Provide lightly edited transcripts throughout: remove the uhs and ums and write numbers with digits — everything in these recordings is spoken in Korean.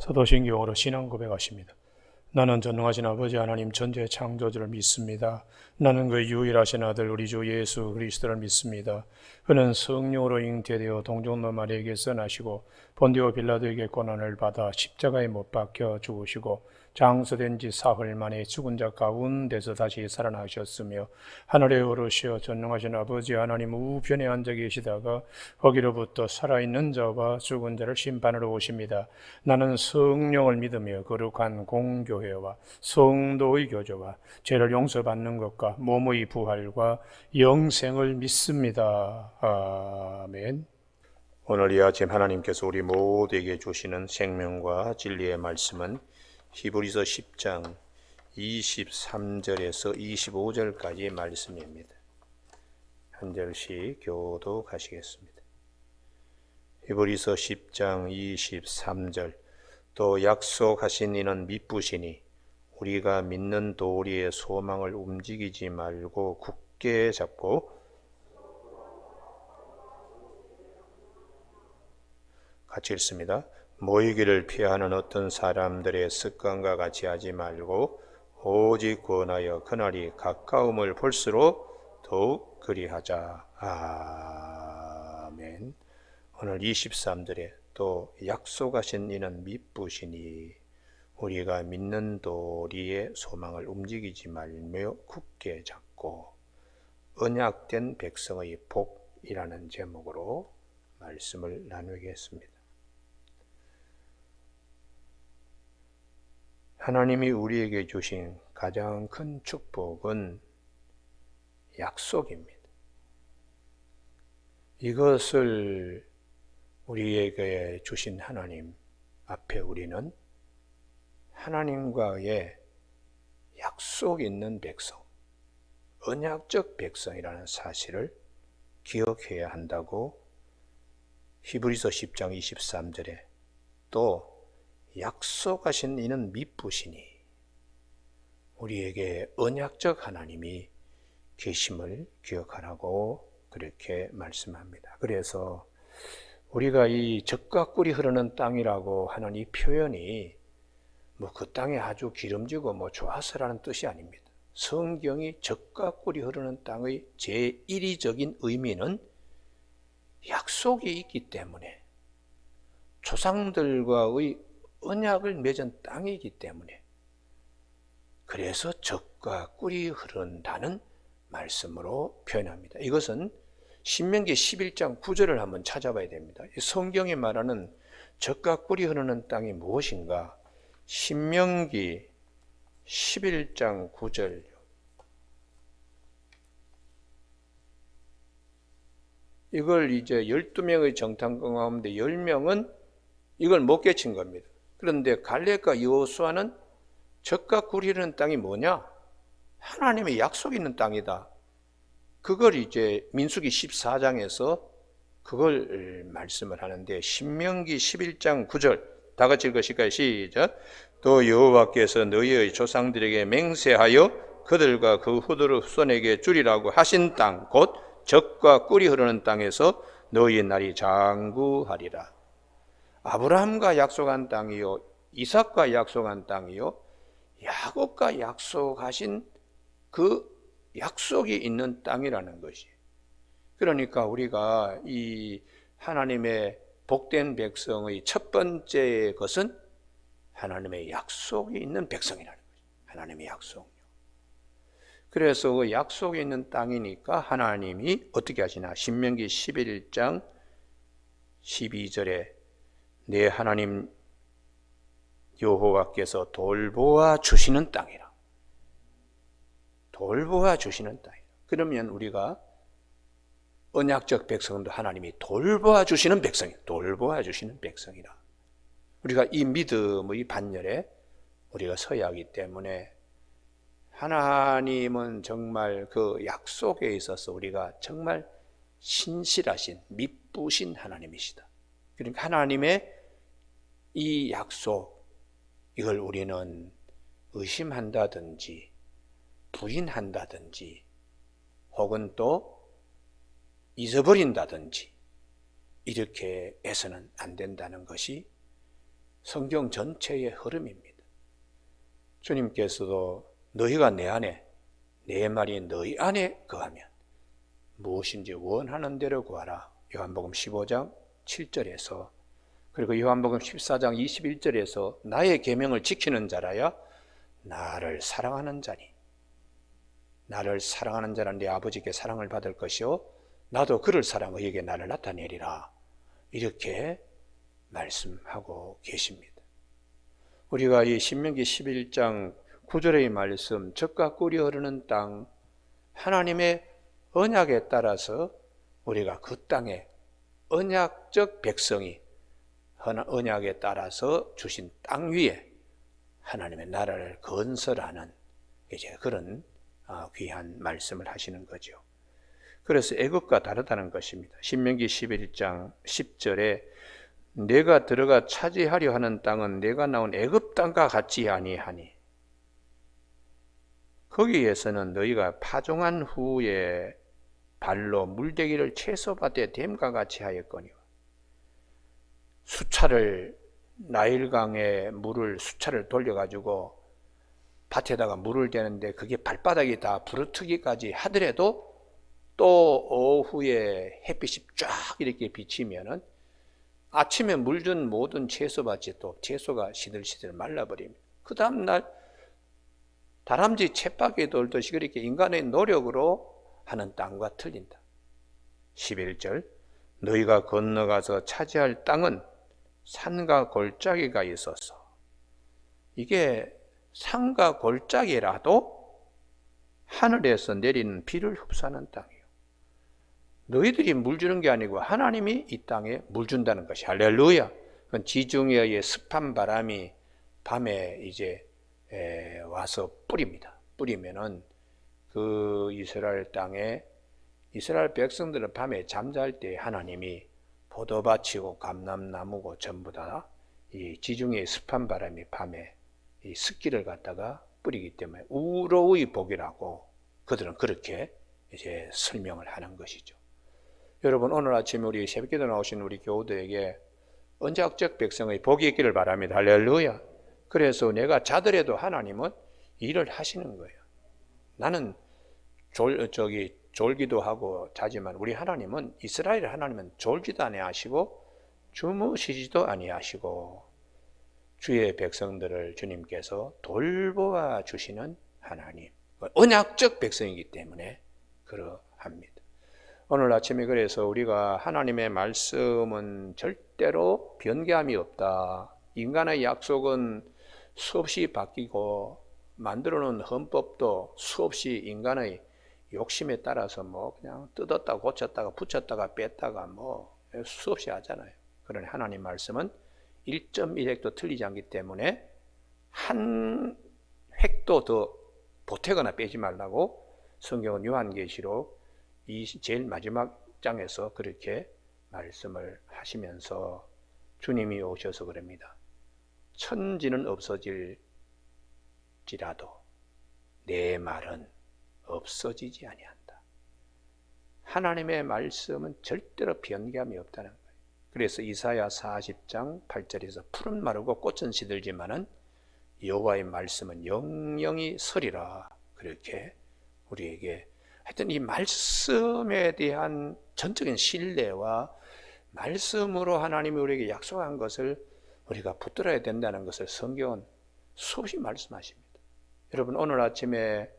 사도신경으로 신앙 고백하십니다. 나는 전능하신 아버지 하나님 전지의 창조주를 믿습니다. 나는 그 유일하신 아들 우리 주 예수 그리스도를 믿습니다. 그는 성령으로 잉태되어 동정녀 마리아에게서 나시고 본디오 빌라도에게 고난을 받아 십자가에 못 박혀 죽으시고 장사된 지 사흘 만에 죽은 자 가운데서 다시 살아나셨으며 하늘에 오르시어 전능하신 아버지 하나님 우편에 앉아 계시다가 거기로부터 살아있는 자와 죽은 자를 심판하러 오십니다. 나는 성령을 믿으며 거룩한 공교회와 성도의 교제와 죄를 용서받는 것과 몸의 부활과 영생을 믿습니다. 아멘. 오늘 이 아침 하나님께서 우리 모두에게 주시는 생명과 진리의 말씀은 히브리서 10장 23절에서 25절까지의 말씀입니다. 한 절씩 교독하시겠습니다. 히브리서 10장 23절 또 약속하신 이는 미쁘시니 우리가 믿는 도리의 소망을 움직이지 말고 굳게 잡고 같이 읽습니다. 모이기를 피하는 어떤 사람들의 습관과 같이 하지 말고 오직 권하여 그날이 가까움을 볼수록 더욱 그리하자. 아멘. 오늘 23절에 또 약속하신 이는 미쁘시니 우리가 믿는 도리의 소망을 움직이지 말며 굳게 잡고 언약된 백성의 복이라는 제목으로 말씀을 나누겠습니다. 하나님이 우리에게 주신 가장 큰 축복은 약속입니다. 이것을 우리에게 주신 하나님 앞에 우리는 하나님과의 약속 있는 백성, 언약적 백성이라는 사실을 기억해야 한다고 히브리서 10장 23절에 또 약속하신 이는 미쁘시니 우리에게 언약적 하나님이 계심을 기억하라고 그렇게 말씀합니다. 그래서 우리가 이 젖과 꿀이 흐르는 땅이라고 하는 이 표현이 그 땅에 아주 기름지고 좋아서라는 뜻이 아닙니다. 성경이 젖과 꿀이 흐르는 땅의 제1위적인 의미는 약속이 있기 때문에 조상들과의 언약을 맺은 땅이기 때문에 그래서 젖과 꿀이 흐른다는 말씀으로 표현합니다. 이것은 신명기 11장 9절을 한번 찾아봐야 됩니다. 성경이 말하는 젖과 꿀이 흐르는 땅이 무엇인가? 신명기 11장 9절. 이걸 이제 12명의 정탐꾼 가운데 10명은 이걸 못 깨친 겁니다. 그런데 갈렙과 여호수아는 젖과 꿀이 흐르는 땅이 뭐냐? 하나님의 약속 있는 땅이다. 그걸 이제 민수기 14장에서 그걸 말씀을 하는데 신명기 11장 9절 다 같이 읽으실까요? 시작. 또 여호와께서 너희의 조상들에게 맹세하여 그들과 그 후손에게 주리라고 하신 땅 곧 젖과 꿀이 흐르는 땅에서 너희의 날이 장구하리라. 아브라함과 약속한 땅이요 이삭과 약속한 땅이요 야곱과 약속하신 그 약속이 있는 땅이라는 것이. 그러니까 우리가 이 하나님의 복된 백성의 첫 번째 것은 하나님의 약속이 있는 백성이라는 거죠. 하나님의 약속요. 그래서 그 약속이 있는 땅이니까 하나님이 어떻게 하시나? 신명기 11장 12절에 내 하나님 여호와께서 돌보아 주시는 땅이라. 돌보아 주시는 땅이라. 그러면 우리가 언약적 백성도 하나님이 돌보아 주시는 백성이라. 돌보아 주시는 백성이라. 우리가 이 믿음의 반열에 우리가 서야 하기 때문에 하나님은 정말 그 약속에 있어서 우리가 정말 신실하신 미쁘신 하나님이시다. 그러니까 하나님의 이 약속 이걸 우리는 의심한다든지 부인한다든지 혹은 또 잊어버린다든지 이렇게 해서는 안 된다는 것이 성경 전체의 흐름입니다. 주님께서도 너희가 내 안에, 내 말이 너희 안에 거하면 무엇인지 원하는 대로 구하라. 요한복음 15장 7절에서, 그리고 요한복음 14장 21절에서 나의 계명을 지키는 자라야 나를 사랑하는 자니, 나를 사랑하는 자는 내 아버지께 사랑을 받을 것이요 나도 그를 사랑하여 그에게 나를 나타내리라. 이렇게 말씀하고 계십니다. 우리가 이 신명기 11장 9절의 말씀, 젖과 꿀이 흐르는 땅, 하나님의 언약에 따라서 우리가 그 땅에 언약적 백성이 언약에 따라서 주신 땅 위에 하나님의 나라를 건설하는 이제 그런 귀한 말씀을 하시는 거죠. 그래서 애굽과 다르다는 것입니다. 신명기 11장 10절에 내가 들어가 차지하려 하는 땅은 내가 나온 애굽 땅과 같지 아니하니, 거기에서는 너희가 파종한 후에 발로 물대기를 채소밭에 댐과 같이 하였거니와, 수차를 나일강에 물을 수차를 돌려가지고 밭에다가 물을 대는데 그게 발바닥이 다 부르트기까지 하더라도 또 오후에 햇빛이 쫙 이렇게 비치면은 아침에 물 준 모든 채소밭이 또 채소가 시들시들 말라버립니다. 그 다음날 다람쥐 쳇바퀴 돌듯이 그렇게 인간의 노력으로 하는 땅과 틀린다. 11절 너희가 건너가서 차지할 땅은 산과 골짜기가 있어서, 이게 산과 골짜기라도 하늘에서 내리는 비를 흡수하는 땅이에요. 너희들이 물 주는 게 아니고 하나님이 이 땅에 물 준다는 것이, 할렐루야. 그건 지중해의 습한 바람이 밤에 이제 와서 뿌립니다. 뿌리면은 그 이스라엘 땅에 이스라엘 백성들은 밤에 잠잘 때 하나님이 포도밭이고 감람나무고 전부 다 이 지중해의 습한 바람이 밤에 이 습기를 갖다가 뿌리기 때문에 우로의 복이라고 그들은 그렇게 이제 설명을 하는 것이죠. 여러분, 오늘 아침에 우리 새벽기도 나오신 우리 교우들에게 언약적 백성의 복이 있기를 바랍니다. 할렐루야. 그래서 내가 자더라도 하나님은 일을 하시는 거예요. 나는 졸기도 하고 자지만 우리 하나님은, 이스라엘 하나님은 졸지도 아니하시고 주무시지도 아니하시고 주의 백성들을 주님께서 돌보아 주시는 하나님, 언약적 백성이기 때문에 그러합니다. 오늘 아침에 그래서 우리가 하나님의 말씀은 절대로 변개함이 없다. 인간의 약속은 수없이 바뀌고 만들어 놓은 헌법도 수없이 인간의 욕심에 따라서 뭐 그냥 뜯었다가 고쳤다가 붙였다가 뺐다가 뭐 수없이 하잖아요. 그러나 하나님 말씀은 1.1획도 틀리지 않기 때문에 한 획도 더 보태거나 빼지 말라고 성경은 요한계시록 이 제일 마지막 장에서 그렇게 말씀을 하시면서 주님이 오셔서 그럽니다. 천지는 없어질지라도 내 말은 없어지지 아니한다. 하나님의 말씀은 절대로 변개함이 없다는 거예요. 그래서 이사야 40장 8절에서 풀은 마르고 꽃은 시들지만은 여호와의 말씀은 영영이 서리라. 그렇게 우리에게 하여튼 이 말씀에 대한 전적인 신뢰와 말씀으로 하나님이 우리에게 약속한 것을 우리가 붙들어야 된다는 것을 성경은 수없이 말씀하십니다. 여러분, 오늘 아침에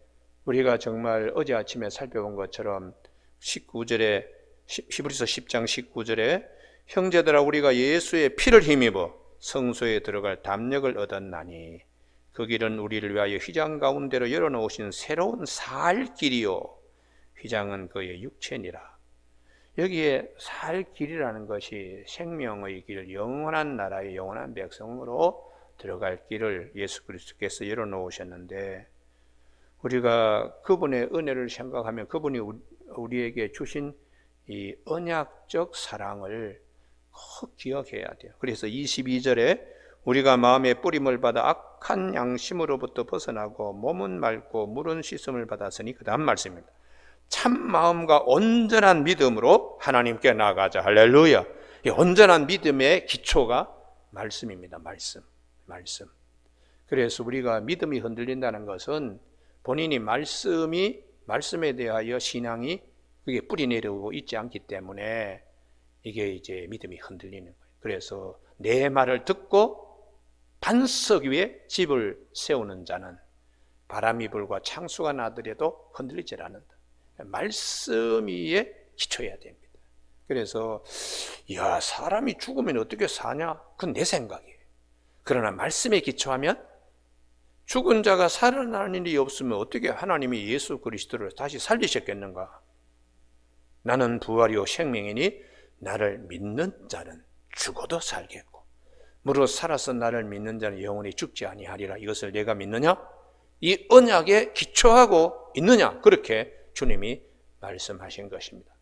우리가 정말 어제 아침에 살펴본 것처럼 19절에 히브리서 10장 19절에 형제들아 우리가 예수의 피를 힘입어 성소에 들어갈 담력을 얻었나니 그 길은 우리를 위하여 휘장 가운데로 열어놓으신 새로운 살 길이요 휘장은 그의 육체니라. 여기에 살 길이라는 것이 생명의 길, 영원한 나라의 영원한 백성으로 들어갈 길을 예수 그리스도께서 열어놓으셨는데, 우리가 그분의 은혜를 생각하면 그분이 우리에게 주신 이 언약적 사랑을 꼭 기억해야 돼요. 그래서 22절에 우리가 마음의 뿌림을 받아 악한 양심으로부터 벗어나고 몸은 맑고 물은 씻음을 받았으니, 그 다음 말씀입니다. 참 마음과 온전한 믿음으로 하나님께 나아가자. 할렐루야. 이 온전한 믿음의 기초가 말씀입니다. 말씀. 그래서 우리가 믿음이 흔들린다는 것은 본인이 말씀에 대하여 신앙이 그게 뿌리 내리고 있지 않기 때문에 이게 이제 믿음이 흔들리는 거예요. 그래서 내 말을 듣고 반석 위에 집을 세우는 자는 바람이 불과 창수가 나더라도 흔들리질 않는다. 말씀 위에 기초해야 됩니다. 그래서 야, 사람이 죽으면 어떻게 사냐? 그건 내 생각이에요. 그러나 말씀에 기초하면 죽은 자가 살아나는 일이 없으면 어떻게 하나님이 예수 그리스도를 다시 살리셨겠는가? 나는 부활이요 생명이니 나를 믿는 자는 죽어도 살겠고 무릇 살아서 나를 믿는 자는 영원히 죽지 아니하리라. 이것을 내가 믿느냐? 이 언약에 기초하고 있느냐? 그렇게 주님이 말씀하신 것입니다.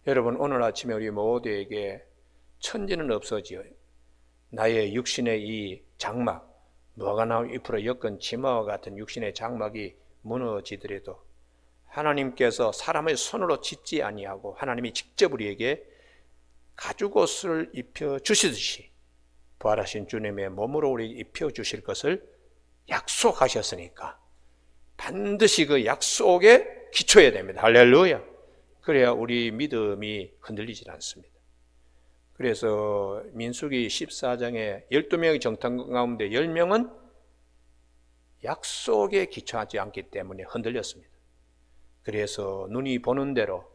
여러분, 오늘 아침에 우리 모두에게 천지는 없어지요. 나의 육신의 이 장막, 무화과 나무 잎으로 엮은 치마와 같은 육신의 장막이 무너지더라도 하나님께서 사람의 손으로 짓지 아니하고 하나님이 직접 우리에게 가죽옷을 입혀 주시듯이 부활하신 주님의 몸으로 우리에게 입혀 주실 것을 약속하셨으니까 반드시 그 약속에 기초해야 됩니다. 할렐루야. 그래야 우리 믿음이 흔들리질 않습니다. 그래서 민수기 14장에 12명의 정탐 가운데 10명은 약속에 기초하지 않기 때문에 흔들렸습니다. 그래서 눈이 보는 대로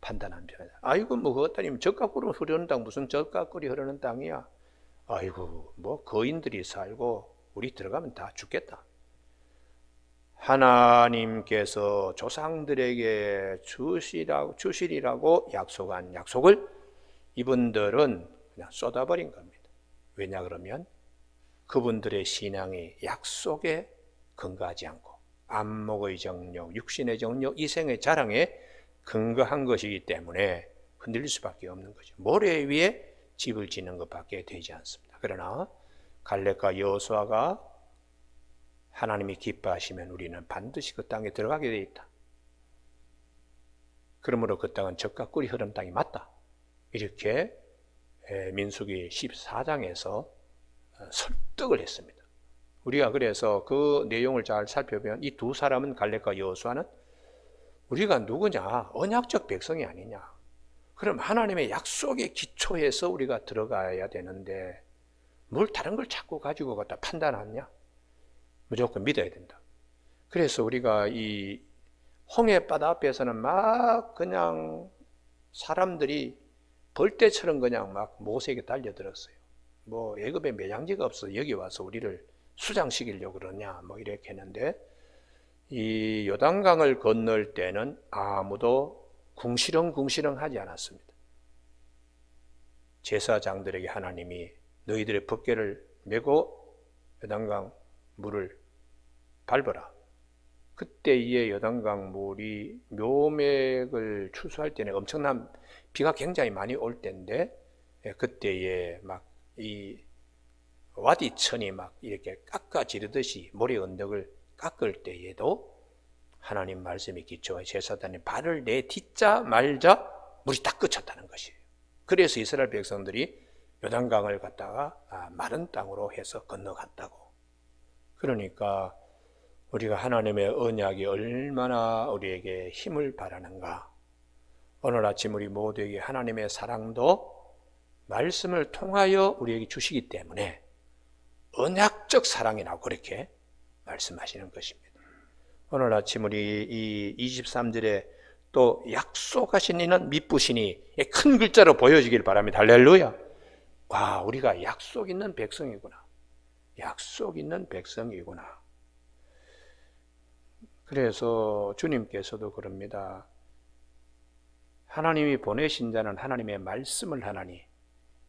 판단한 편이다. 아이고 뭐 그 땅이면 젖가꾸리 흐르는 땅 무슨 젖가꾸리 흐르는 땅이야. 아이고 뭐 거인들이 살고 우리 들어가면 다 죽겠다. 하나님께서 조상들에게 주시리라고 약속한 약속을 이분들은 그냥 쏟아버린 겁니다. 왜냐 그러면 그분들의 신앙이 약속에 근거하지 않고 안목의 정욕, 육신의 정욕, 이생의 자랑에 근거한 것이기 때문에 흔들릴 수밖에 없는 거죠. 모래 위에 집을 짓는 것밖에 되지 않습니다. 그러나 갈렙과 여호수아가 하나님이 기뻐하시면 우리는 반드시 그 땅에 들어가게 되어 있다. 그러므로 그 땅은 젖과 꿀이 흐르는 땅이 맞다. 이렇게 민수기 14장에서 설득을 했습니다. 우리가 그래서 그 내용을 잘 살펴보면 이 두 사람은 갈렙과 여호수아는 우리가 누구냐? 언약적 백성이 아니냐? 그럼 하나님의 약속에 기초해서 우리가 들어가야 되는데 뭘 다른 걸 자꾸 가지고 갖다 판단하냐? 무조건 믿어야 된다. 그래서 우리가 이 홍해바다 앞에서는 막 그냥 사람들이 벌떼처럼 그냥 막 모세에게 달려들었어요. 뭐 애굽에 매장지가 없어서 여기 와서 우리를 수장시키려고 그러냐 뭐 이렇게 했는데 이 요단강을 건널 때는 아무도 궁시렁궁시렁 하지 않았습니다. 제사장들에게 하나님이 너희들의 법궤를 메고 요단강 물을 밟아라. 그때의 요단강 물이 묘맥을 추수할 때는 엄청난 비가 굉장히 많이 올 때인데 그때에 막 이 와디천이 막 이렇게 깎아지르듯이 모래 언덕을 깎을 때에도 하나님 말씀이 기초해 제사장이 발을 내딛자 말자 물이 딱 그쳤다는 것이에요. 그래서 이스라엘 백성들이 요단강을 갖다가 마른 땅으로 해서 건너갔다고. 그러니까 우리가 하나님의 언약이 얼마나 우리에게 힘을 발하는가. 오늘 아침 우리 모두에게 하나님의 사랑도 말씀을 통하여 우리에게 주시기 때문에 언약적 사랑이라고 그렇게 말씀하시는 것입니다. 오늘 아침 우리 이 23절에 또 약속하신 이는 미쁘시니 큰 글자로 보여지길 바랍니다. 할렐루야. 와, 우리가 약속 있는 백성이구나. 약속 있는 백성이구나. 그래서 주님께서도 그럽니다. 하나님이 보내신 자는 하나님의 말씀을 하나니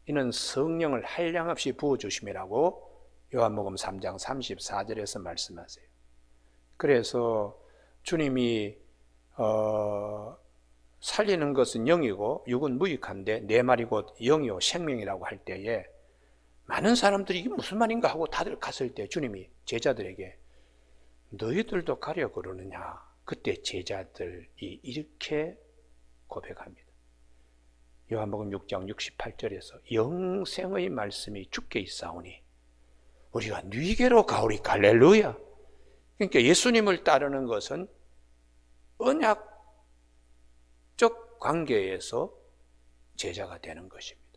이는 성령을 한량없이 부어주심이라고 요한복음 3장 34절에서 말씀하세요. 그래서 주님이 살리는 것은 영이고 육은 무익한데 내 말이 곧 영이요 생명이라고 할 때에 많은 사람들이 이게 무슨 말인가 하고 다들 갔을 때 주님이 제자들에게 너희들도 가려 그러느냐. 그때 제자들이 이렇게 고백합니다. 요한복음 6장 68절에서 영생의 말씀이 주께 있사오니 우리가 네게로 가오리까. 할렐루야. 그러니까 예수님을 따르는 것은 언약적 관계에서 제자가 되는 것입니다.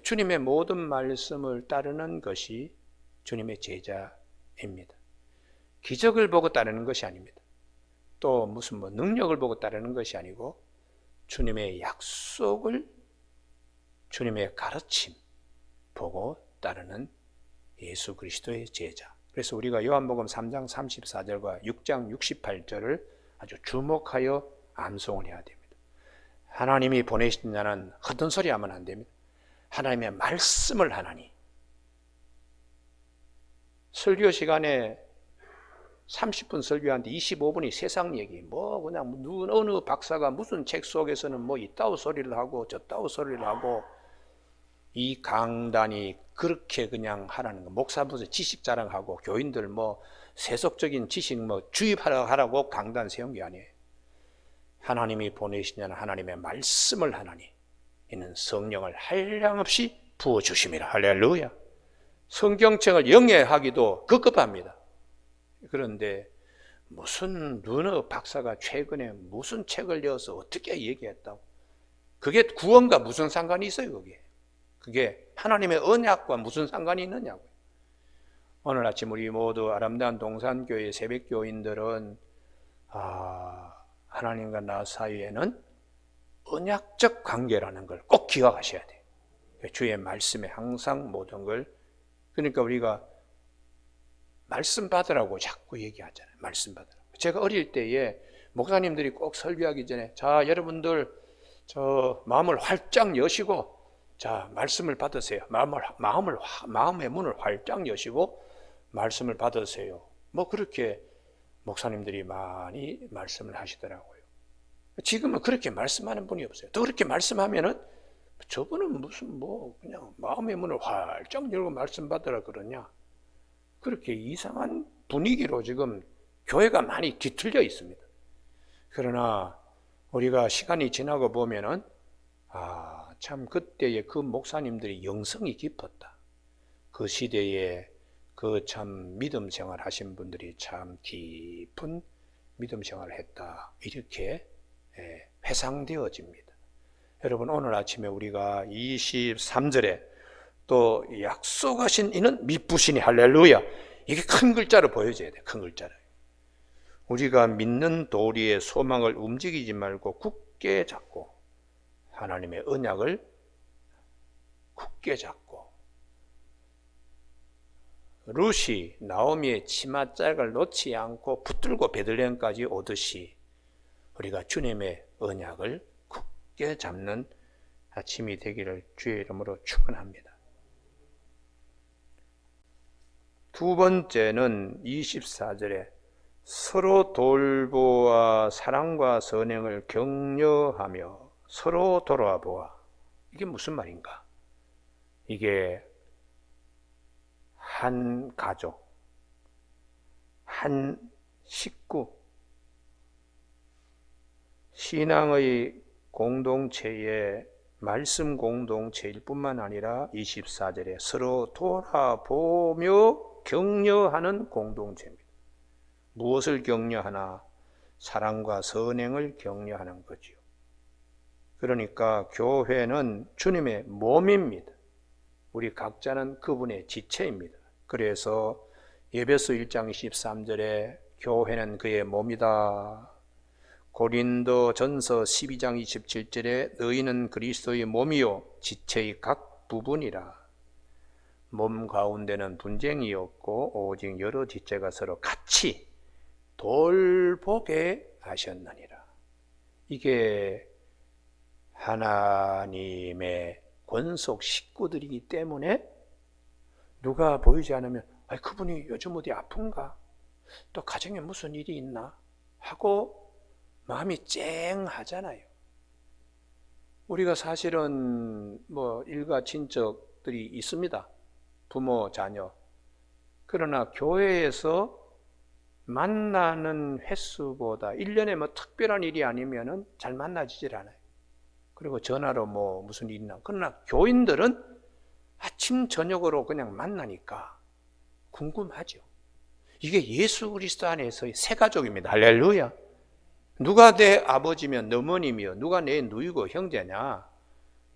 주님의 모든 말씀을 따르는 것이 주님의 제자입니다. 기적을 보고 따르는 것이 아닙니다. 또 무슨 능력을 보고 따르는 것이 아니고 주님의 약속을, 주님의 가르침 보고 따르는 예수 그리스도의 제자. 그래서 우리가 요한복음 3장 34절과 6장 68절을 아주 주목하여 암송을 해야 됩니다. 하나님이 보내신 자는 헛된 소리 하면 안 됩니다. 하나님의 말씀을 하나니. 설교 시간에 30분 설교하는데 25분이 세상 얘기, 그냥 어느 박사가 무슨 책 속에서는 이따오 소리를 하고 저따오 소리를 하고, 이 강단이 그렇게 그냥 하라는 거. 목사 무슨 지식 자랑하고 교인들 세속적인 지식 주입하라고 강단 세운 게 아니에요. 하나님이 보내신 자는 하나님의 말씀을 하나니 이는 성령을 한량없이 부어주심이라. 할렐루야. 성경책을 영해하기도 급급합니다. 그런데 무슨 누너 박사가 최근에 무슨 책을 내어서 어떻게 얘기했다고? 그게 구원과 무슨 상관이 있어요? 그게 하나님의 언약과 무슨 상관이 있느냐고요. 오늘 아침 우리 모두 아름다운 동산교회 새벽교인들은 하나님과 나 사이에는 언약적 관계라는 걸 꼭 기억하셔야 돼요. 주의 말씀에 항상 모든 걸. 그러니까 우리가 말씀 받으라고 자꾸 얘기하잖아요. 말씀 받으라고. 제가 어릴 때에 목사님들이 꼭 설교하기 전에, 자, 여러분들 마음을 활짝 여시고 자, 말씀을 받으세요. 마음의 문을 활짝 여시고 말씀을 받으세요. 그렇게 목사님들이 많이 말씀을 하시더라고요. 지금은 그렇게 말씀하는 분이 없어요. 또 그렇게 말씀하면은 저분은 무슨 그냥 마음의 문을 활짝 열고 말씀 받으라 그러냐. 그렇게 이상한 분위기로 지금 교회가 많이 뒤틀려 있습니다. 그러나 우리가 시간이 지나고 보면은 참 그때의 그 목사님들이 영성이 깊었다. 그 시대에 그 참 믿음 생활 하신 분들이 참 깊은 믿음 생활을 했다. 이렇게 회상되어집니다. 여러분, 오늘 아침에 우리가 23절에 또 약속하신 이는 미쁘시니. 할렐루야. 이게 큰 글자로 보여져야 돼. 큰 글자로. 우리가 믿는 도리의 소망을 움직이지 말고 굳게 잡고, 하나님의 언약을 굳게 잡고, 룻이 나오미의 치맛짝을 놓지 않고 붙들고 베들레헴까지 오듯이 우리가 주님의 언약을 굳게 잡는 아침이 되기를 주의 이름으로 축원합니다. 두 번째는 24절에 서로 돌보아 사랑과 선행을 격려하며 서로 돌아보아. 이게 무슨 말인가? 이게 한 가족, 한 식구, 신앙의 공동체의 말씀 공동체일 뿐만 아니라 24절에 서로 돌아보며 격려하는 공동체입니다. 무엇을 격려하나? 사랑과 선행을 격려하는 거지요. 그러니까 교회는 주님의 몸입니다. 우리 각자는 그분의 지체입니다. 그래서 에베소 1장 23절에 교회는 그의 몸이다. 고린도 전서 12장 27절에 너희는 그리스도의 몸이요 지체의 각 부분이라. 몸 가운데는 분쟁이 없고 오직 여러 지체가 서로 같이 돌보게 하셨느니라. 이게 하나님의 권속 식구들이기 때문에 누가 보이지 않으면 그분이 요즘 어디 아픈가? 또 가정에 무슨 일이 있나? 하고 마음이 쨍하잖아요. 우리가 사실은 일가 친척들이 있습니다. 부모, 자녀. 그러나 교회에서 만나는 횟수보다 1년에 특별한 일이 아니면은 잘 만나지질 않아요. 그리고 전화로 뭐 무슨 일이 나. 그러나 교인들은 아침 저녁으로 그냥 만나니까 궁금하죠. 이게 예수 그리스도 안에서의 새 가족입니다. 할렐루야. 누가 내 아버지며 너 어머니며 누가 내 누이고 형제냐?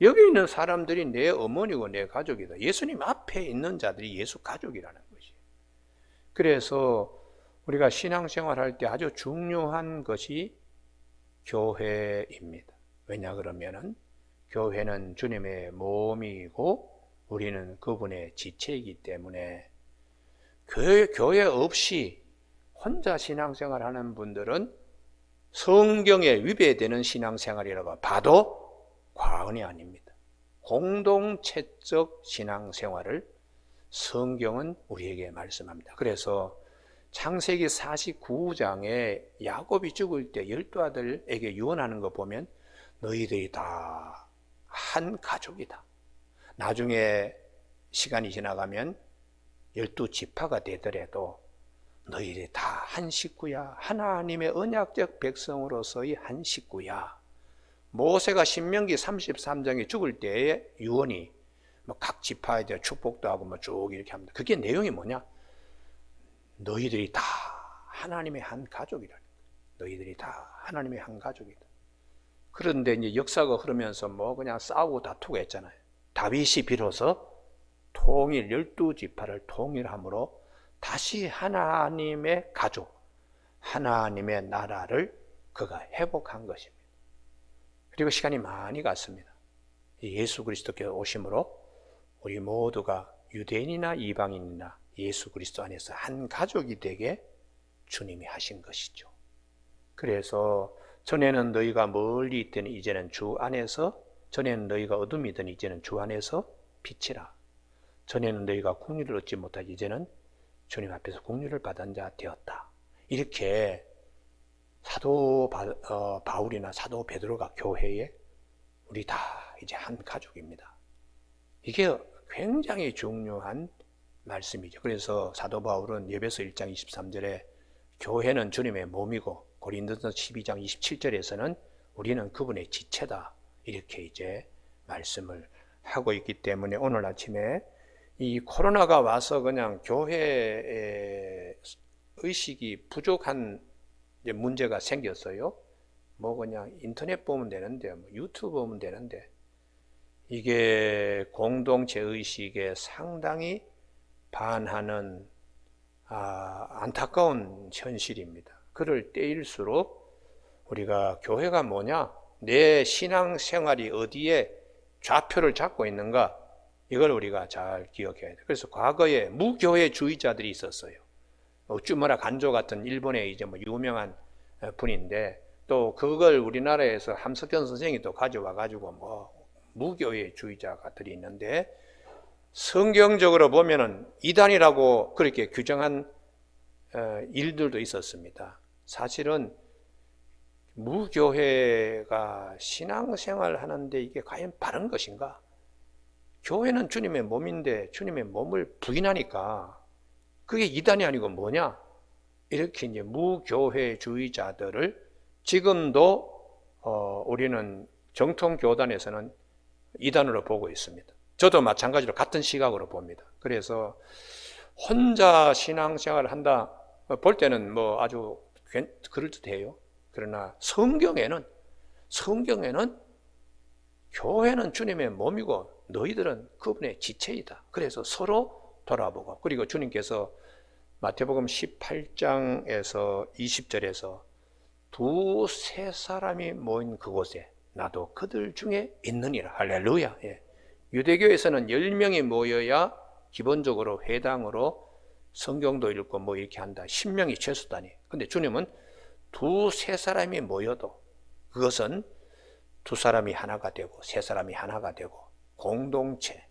여기 있는 사람들이 내 어머니고 내 가족이다. 예수님 앞에 있는 자들이 예수 가족이라는 것이. 그래서 우리가 신앙생활할 때 아주 중요한 것이 교회입니다. 왜냐 그러면은 교회는 주님의 몸이고 우리는 그분의 지체이기 때문에 교회 없이 혼자 신앙생활 하는 분들은 성경에 위배되는 신앙생활이라고 봐도 과언이 아닙니다. 공동체적 신앙생활을 성경은 우리에게 말씀합니다. 그래서 창세기 49장에 야곱이 죽을 때 12아들에게 유언하는 거 보면 너희들이 다 한 가족이다. 나중에 시간이 지나가면 12지파가 되더라도 너희들이 다 한 식구야. 하나님의 언약적 백성으로서의 한 식구야. 모세가 신명기 33장에 죽을 때의 유언이 각 지파에 대해 축복도 하고 쭉 이렇게 합니다. 그게 내용이 뭐냐? 너희들이 다 하나님의 한 가족이라는 거예요. 너희들이 다 하나님의 한 가족이다. 그런데 이제 역사가 흐르면서 뭐 그냥 싸우고 다투고 했잖아요. 다윗이 비로소 통일 12지파를 통일함으로 다시 하나님의 가족, 하나님의 나라를 그가 회복한 것입니다. 그리고 시간이 많이 갔습니다. 예수 그리스도께서 오심으로 우리 모두가 유대인이나 이방인이나 예수 그리스도 안에서 한 가족이 되게 주님이 하신 것이죠. 그래서 전에는 너희가 멀리 있더니 이제는 주 안에서, 전에는 너희가 어둠이더니 이제는 주 안에서 빛이라. 전에는 너희가 공유를 얻지 못하지 이제는 주님 앞에서 공유를 받은 자 되었다. 이렇게 사도 바울이나 사도 베드로가 교회에 우리 다 이제 한 가족입니다. 이게 굉장히 중요한 말씀이죠. 그래서 사도 바울은 에베소 1장 23절에 교회는 주님의 몸이고 고린도서 12장 27절에서는 우리는 그분의 지체다. 이렇게 이제 말씀을 하고 있기 때문에 오늘 아침에 이 코로나가 와서 그냥 교회의 의식이 부족한 문제가 생겼어요. 뭐 그냥 인터넷 보면 되는데, 뭐 유튜브 보면 되는데, 이게 공동체 의식에 상당히 반하는 안타까운 현실입니다. 그럴 때일수록 우리가 교회가 뭐냐? 내 신앙생활이 어디에 좌표를 잡고 있는가? 이걸 우리가 잘 기억해야 돼요. 그래서 과거에 무교회주의자들이 있었어요. 우쭈무라 간조 같은 일본의 이제 뭐 유명한 분인데 또 그걸 우리나라에서 함석현 선생이 또 가져와 가지고 뭐 무교회주의자들이 있는데 성경적으로 보면은 이단이라고 그렇게 규정한 일들도 있었습니다. 사실은 무교회가 신앙생활 하는데 이게 과연 바른 것인가? 교회는 주님의 몸인데 주님의 몸을 부인하니까 그게 이단이 아니고 뭐냐? 이렇게 이제 무교회주의자들을 지금도 우리는 정통 교단에서는 이단으로 보고 있습니다. 저도 마찬가지로 같은 시각으로 봅니다. 그래서 혼자 신앙생활을 한다 볼 때는 뭐 아주 그럴듯해요. 그러나 성경에는 교회는 주님의 몸이고 너희들은 그분의 지체이다. 그래서 서로 돌아보고, 그리고 주님께서 마태복음 18장에서 20절에서 두세 사람이 모인 그곳에 나도 그들 중에 있느니라. 할렐루야. 예. 유대교에서는 10명이 모여야 기본적으로 회당으로 성경도 읽고 뭐 이렇게 한다. 10명이 최소단이. 근데 주님은 두세 사람이 모여도 그것은 두 사람이 하나가 되고 세 사람이 하나가 되고 공동체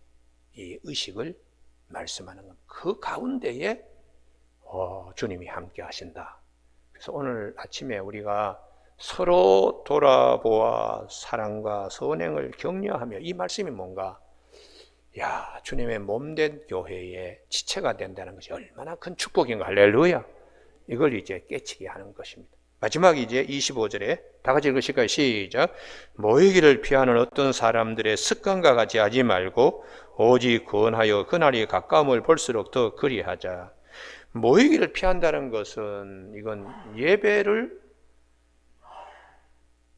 이 의식을 말씀하는 겁니다. 그 가운데에 주님이 함께 하신다. 그래서 오늘 아침에 우리가 서로 돌아보아 사랑과 선행을 격려하며, 이 말씀이 뭔가? 야, 주님의 몸된 교회의 지체가 된다는 것이 얼마나 큰 축복인가. 할렐루야. 이걸 이제 깨치게 하는 것입니다. 마지막 이제 25절에 다 같이 읽으실까요? 시작. 모이기를 피하는 어떤 사람들의 습관과 같이 하지 말고 오직 구원하여 그날이 가까움을 볼수록 더 그리하자. 모이기를 피한다는 것은 이건 예배를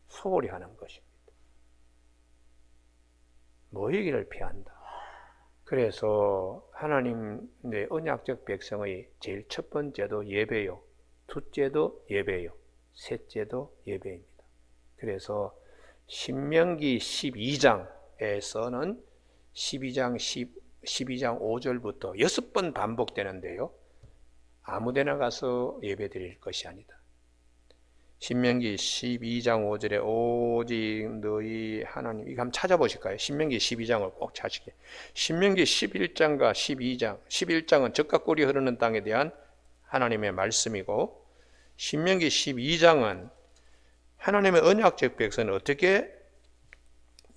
소홀히 하는 것입니다. 모이기를 피한다. 그래서 하나님의 언약적 백성의 제일 첫 번째도 예배요, 둘째도 예배요, 셋째도 예배입니다. 그래서 신명기 12장에서는 12장 5절부터 6번 반복되는데요. 아무데나 가서 예배 드릴 것이 아니다. 신명기 12장 5절에 오직 너희 하나님, 이거 한번 찾아보실까요? 신명기 12장을 꼭 찾으시게. 신명기 11장과 12장, 11장은 젖과 꿀이 흐르는 땅에 대한 하나님의 말씀이고, 신명기 12장은 하나님의 언약적 백성은 어떻게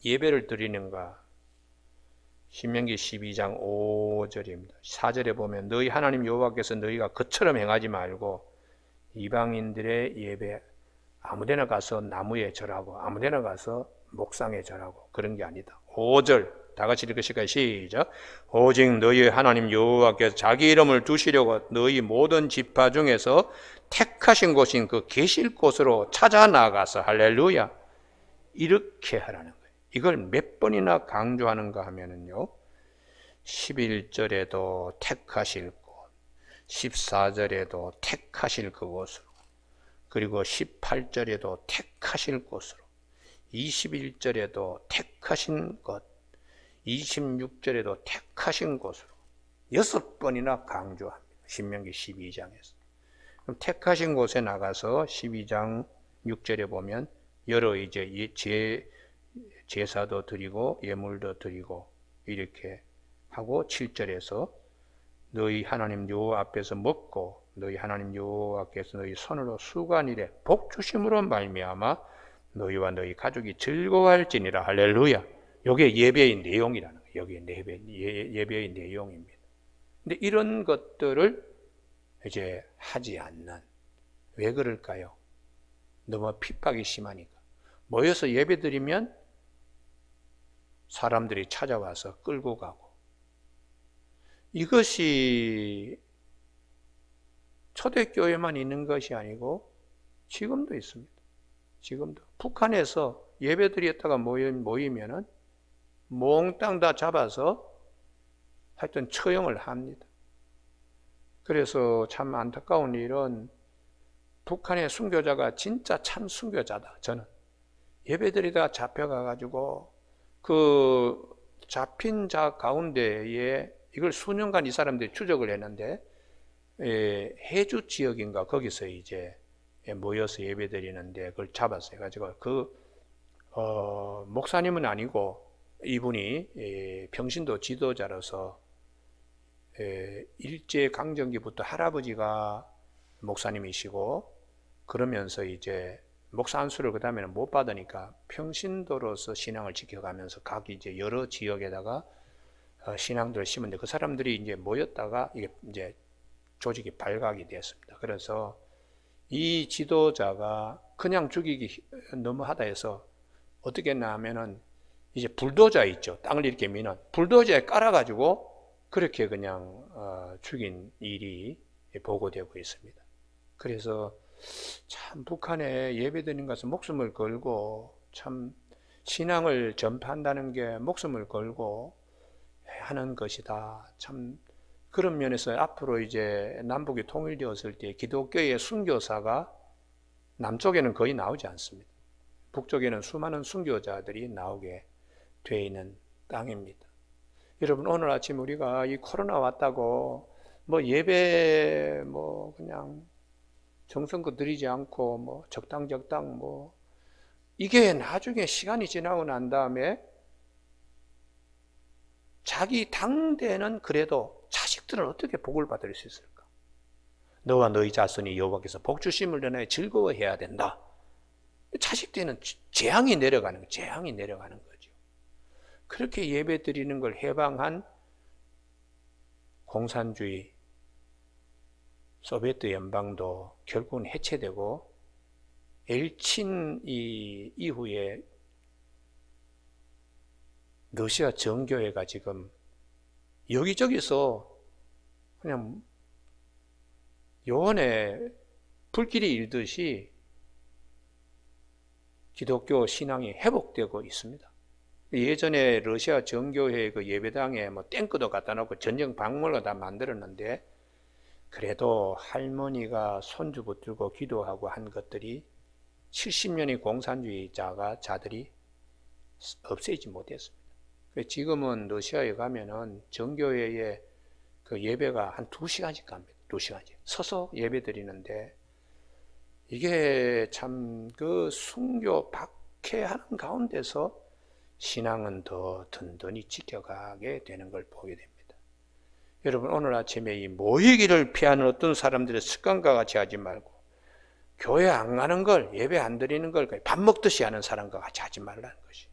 예배를 드리는가. 신명기 12장 5절입니다. 4절에 보면 너희 하나님 여호와께서 너희가 그처럼 행하지 말고 이방인들의 예배 아무데나 가서 나무에 절하고 아무데나 가서 목상에 절하고 그런 게 아니다. 5절 다 같이 읽으실까요? 시작. 오직 너희 하나님 여호와께서 자기 이름을 두시려고 너희 모든 지파 중에서 택하신 곳인 그 계실 곳으로 찾아 나가서 할렐루야 이렇게 하라는 거예요. 이걸 몇 번이나 강조하는가 하면은요, 11절에도 택하실 곳, 14절에도 택하실 그곳으로, 그리고 18절에도 택하실 곳으로, 21절에도 택하신 것, 26절에도 택하신 곳으로 6번이나 강조합니다. 신명기 12장에서. 그럼 택하신 곳에 나가서 12장 6절에 보면 여러 이제 제사도 드리고 예물도 드리고 이렇게 하고 7절에서 너희 하나님 여호와 앞에서 먹고 너희 하나님 여호와께서 너희 손으로 수고한 일에 복 주심으로 말미암아 너희와 너희 가족이 즐거워할지니라. 할렐루야. 이게 예배의 내용이라는 거예요. 여기 예배의 내용입니다. 근데 이런 것들을 이제 하지 않는, 왜 그럴까요? 너무 핍박이 심하니까. 모여서 예배 드리면 사람들이 찾아와서 끌고 가고, 이것이 초대교회만 있는 것이 아니고 지금도 있습니다. 지금도 북한에서 예배 드렸다가 모이면은 몽땅 다 잡아서 하여튼 처형을 합니다. 그래서 참 안타까운 일은 북한의 순교자가 진짜 참 순교자다. 저는 예배드리다가 잡혀가가지고 그 잡힌 자 가운데에 이걸 수년간 이 사람들이 추적을 했는데 해주 지역인가 거기서 이제 모여서 예배드리는데 그걸 잡았어요. 가지고 목사님은 아니고 이분이 평신도 지도자로서 일제강점기부터 할아버지가 목사님이시고 그러면서 이제 목사 안수를 그 다음에는 못 받으니까 평신도로서 신앙을 지켜가면서 각 이제 여러 지역에다가 신앙들을 심었는데 그 사람들이 이제 모였다가 이게 이제 조직이 발각이 됐습니다. 그래서 이 지도자가 그냥 죽이기 너무하다 해서 어떻게 했나 하면은 이제 불도저 있죠. 땅을 이렇게 미는 불도저에 깔아가지고 그렇게 그냥 죽인 일이 보고되고 있습니다. 그래서 참 북한에 예배드리는 것은 목숨을 걸고 참 신앙을 전파한다는 게 목숨을 걸고 하는 것이다. 참 그런 면에서 앞으로 이제 남북이 통일되었을 때 기독교의 순교사가 남쪽에는 거의 나오지 않습니다. 북쪽에는 수많은 순교자들이 나오게 되어 있는 땅입니다. 여러분 오늘 아침 우리가 이 코로나 왔다고 뭐 예배 뭐 그냥 정성껏 드리지 않고 뭐 적당 뭐 이게 나중에 시간이 지나고 난 다음에 자기 당대는 그래도 자식들은 어떻게 복을 받을 수 있을까? 너와 너희 자손이 여호와께서 복 주심을 인하여 즐거워해야 된다. 자식들은 재앙이 내려가는 거죠. 그렇게 예배 드리는 걸 해방한 공산주의 소비에트 연방도 결국은 해체되고 엘친 이후에 러시아 정교회가 지금 여기저기서 그냥 요원에 불길이 일듯이 기독교 신앙이 회복되고 있습니다. 예전에 러시아 정교회 그 예배당에 뭐 탱크도 갖다 놓고 전쟁 박물관 다 만들었는데, 그래도 할머니가 손주 붙들고 기도하고 한 것들이 70년의 공산주의자들이 없애지 못했습니다. 지금은 러시아에 가면은 정교회에 그 예배가 한 2시간씩 갑니다. 2시간씩 서서 예배 드리는데, 이게 참 그 순교 박해하는 가운데서 신앙은 더 든든히 지켜가게 되는 걸 보게 됩니다. 여러분, 오늘 아침에 이 모이기를 피하는 어떤 사람들의 습관과 같이 하지 말고, 교회 안 가는 걸, 예배 안 드리는 걸 밥 먹듯이 하는 사람과 같이 하지 말라는 것이.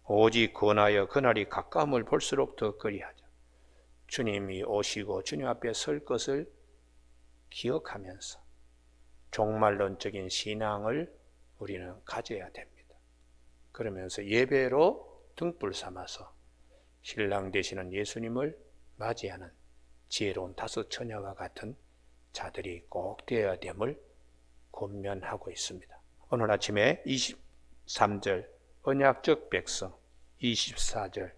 오직 권하여 그날이 가까움을 볼수록 더 그리하자. 주님이 오시고 주님 앞에 설 것을 기억하면서 종말론적인 신앙을 우리는 가져야 됩니다. 그러면서 예배로 등불 삼아서 신랑 되시는 예수님을 맞이하는 지혜로운 5 처녀와 같은 자들이 꼭 되어야 됨을 권면하고 있습니다. 오늘 아침에 23절 언약적 백성, 24절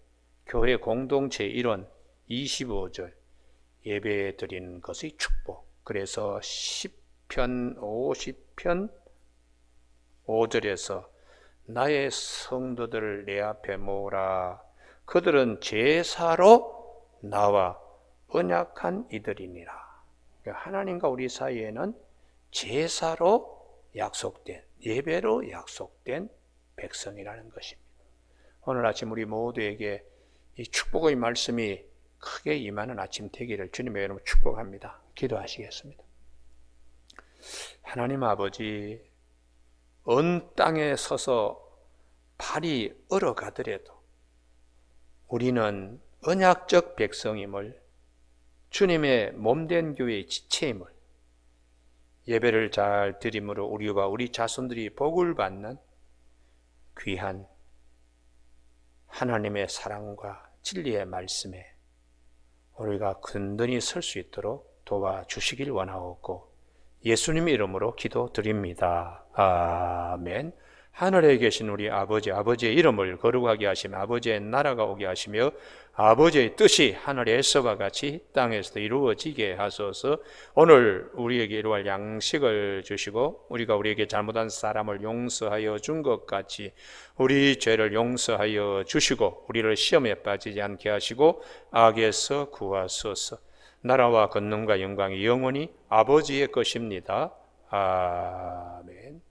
교회 공동체 일원, 25절 예배 드리는 것의 축복. 그래서 10편 50편 5절에서 나의 성도들을 내 앞에 모으라. 그들은 제사로 나와 언약한 이들이니라. 하나님과 우리 사이에는 제사로 약속된, 예배로 약속된 백성이라는 것입니다. 오늘 아침 우리 모두에게 이 축복의 말씀이 크게 임하는 아침 되기를 주님의 이름으로 축복합니다. 기도하시겠습니다. 하나님 아버지, 언 땅에 서서 발이 얼어가더라도 우리는 언약적 백성임을, 주님의 몸된 교회의 지체임을, 예배를 잘 드림으로 우리와 우리 자손들이 복을 받는 귀한 하나님의 사랑과 진리의 말씀에 우리가 든든히 설 수 있도록 도와주시길 원하옵고 예수님의 이름으로 기도드립니다. 아멘. 하늘에 계신 우리 아버지, 아버지의 이름을 거룩하게 하시며 아버지의 나라가 오게 하시며 아버지의 뜻이 하늘에서와 같이 땅에서도 이루어지게 하소서. 오늘 우리에게 이루어갈 양식을 주시고 우리가 우리에게 잘못한 사람을 용서하여 준 것 같이 우리 죄를 용서하여 주시고 우리를 시험에 빠지지 않게 하시고 악에서 구하소서. 나라와 권능과 영광이 영원히 아버지의 것입니다. 아멘.